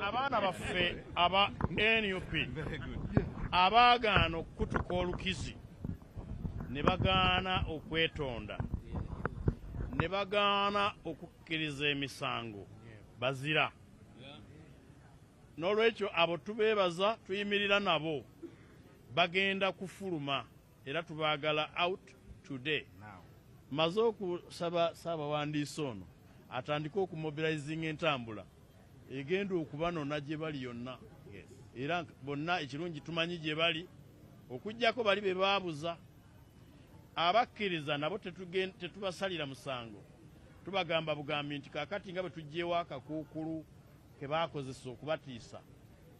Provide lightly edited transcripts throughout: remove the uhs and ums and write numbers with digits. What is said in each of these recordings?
abaana baffe aba NUP abaagaana okutuka olukizi ne bagaana okwetonda ne bagaana okukkiriza emisango bazira. N'olwekyo abo tubeebaza, tuyimirira nabo, bagenda kufuluma era tubaagala out today. Maze okusaba Ssaabawandiisi ono atandika okumobilizing entambula egenda okubanona gye bali yonna. Era bonna ekirungi tumanyi gye bali, okuggyako bali be baabuza. Abakkiriza nabo tetubasalira musango, tubagamba bugambi nti kaakati nga bwe tuggyewo akakuukulu ke baakozesa okubatiisa,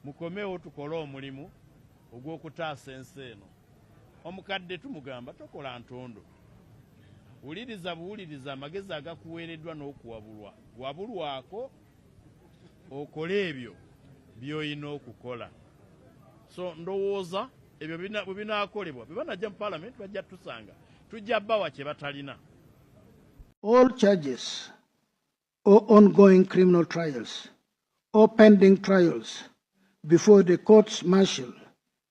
mukomewo tukole omulimu ogw'okutaasa ensi eno. Omukadde tumugamba tokola ntondo, wuliriza buwuliriza amagezi agakuweereddwa n'okuwabulwa, wabulwako okole ebyo by'olina okukola. So ndowooza ebyo bwe binaakolebwa bwe banajja mu Parliament bajja tusanga tujja bbawa kye batalina. All charges or ongoing criminal trials or pending trials before the courts martial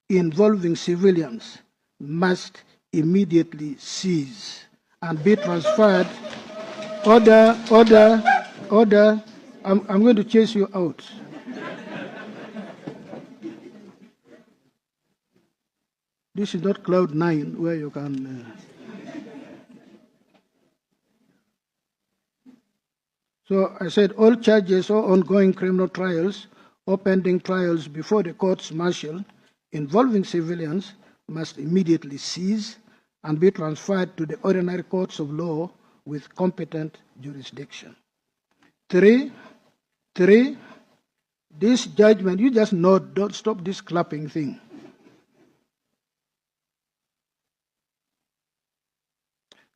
involving civilians must immediately cease and be transferred. Order. I'm going to chase you out. This is not cloud 9 where you can... So I said all charges or ongoing criminal trials or pending trials before the courts martial involving civilians must immediately cease and be transferred to the ordinary courts of law with competent jurisdiction. Three, this judgment, you just note, don't stop this clapping thing.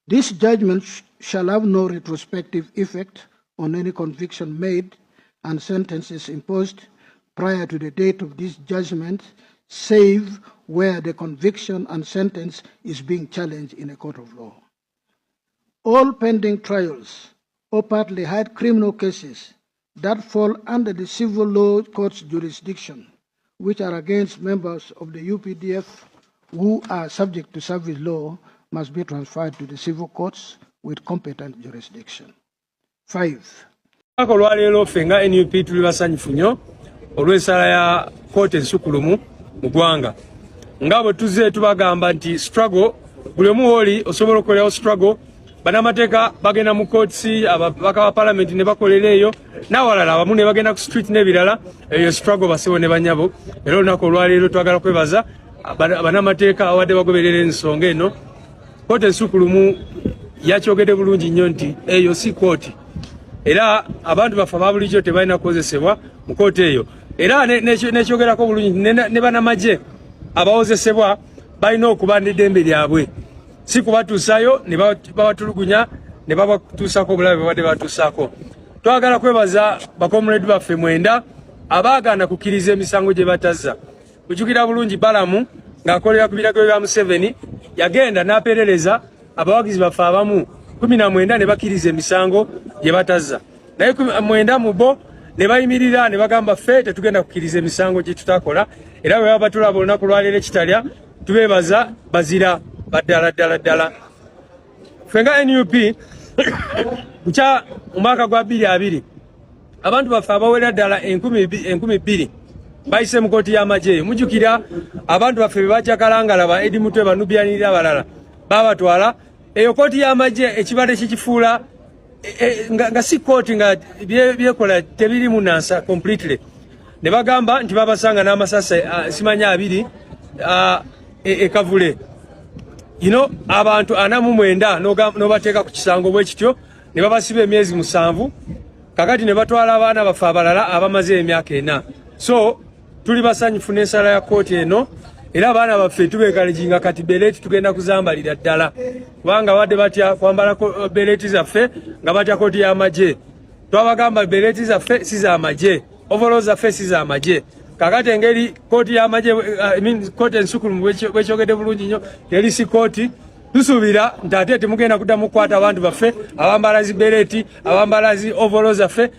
This judgment shall have no retrospective effect on any conviction made and sentences imposed prior to the date of this judgment, save where the conviction and sentence is being challenged in a court of law. All pending trials or partly heard criminal cases that fall under the civil law court's jurisdiction, which are against members of the UPDF who are subject to service law, must be transferred to the civil courts with competent jurisdiction. 5. Olwaleero fenga NUP tuli basanyufu nnyo olw'ensala ya kooti ensukulumu mu ggwanga. Nga bwe tuzze tubagamba nti struggle, buli omu oli osobola okukolerawo struggle, bannamateeka bagenda mu kooti, ababaka ba Parliament ne bakolera eyo, n'awalala abamu ne bagenda ku street n'ebirala, eyo struggle basebo ne bannyabo. Era olunaku olwaleero twagala kwebaza bannamateeka awadde bagoberera ensonga eno. Kooti ensukulumu yakyogedde bulungi nnyo nti eyo si kooti. Era abantu baffe ababulijjo tebalina kukozesebwa mu kooti eyo. Era nekyogerako bulungi ne bannamajje abawozesebwa balina okuba n'eddembe lyabwe, si kubatuusayo ne babatulugunya ne babatuusako obulabe bwe badde batuusaako. Twagala kwebaza bakomuledi baffe 9 abaagaana kukkiriza emisango gye batazza. Kujjukira bulungi Balamu ng'akolera ku biragiro bya Museveni yagenda n'aperereza abawagizi baffe abamu 19 ne bakkiriza emisango gye batazza. Naye 9 mu bo ne bayimirira ne bagamba ffe tetugenda kukkiriza emisango gye tutakola. Era bwe baba tulaba olunaku lwaleero ekitalya tubeebaza bazira baddala. Fenga NUP bukya mu mwaka gwa 2020 abantu baffe abawera ddala 12,000 bayise mu kooti y'amagye. Mujjukira abantu baffe be bajjakalangala ba Edi Mutwe banubiyanirira abalala babatwala eyo kooti y'amagye ekibadde kikifuula nga si kooti nga byekola tebiri munansa completely. Ne bagamba nti babasanga n'amasasa simanya 2 ekavule. Abantu 49 n'obateeka ku kisango bwe kityo ne babasiba emyezi 7 kakati ne batwala abaana baffe abalala abamaze emyaka 4. So tuli basanyufu n'ensala ya kooti eno, era abaana baffe tubeekalijinga kati beleeti tugenda kuzambalira ddala kubanga badde batya kwambala beleeti zaffe nga batya kooti y'amagye. Twabagamba beleeti zaffe si z'amagye, overall zaffe si z'amagye. Kakati engeri kooti y'amagye kooti ensukulumu bwekyogedde bulungi nnyo teri si kooti. Tusuubira nti ate temugenda kuddamu kukwata abantu baffe abambala zi beleeti abambala zi overall zaffe.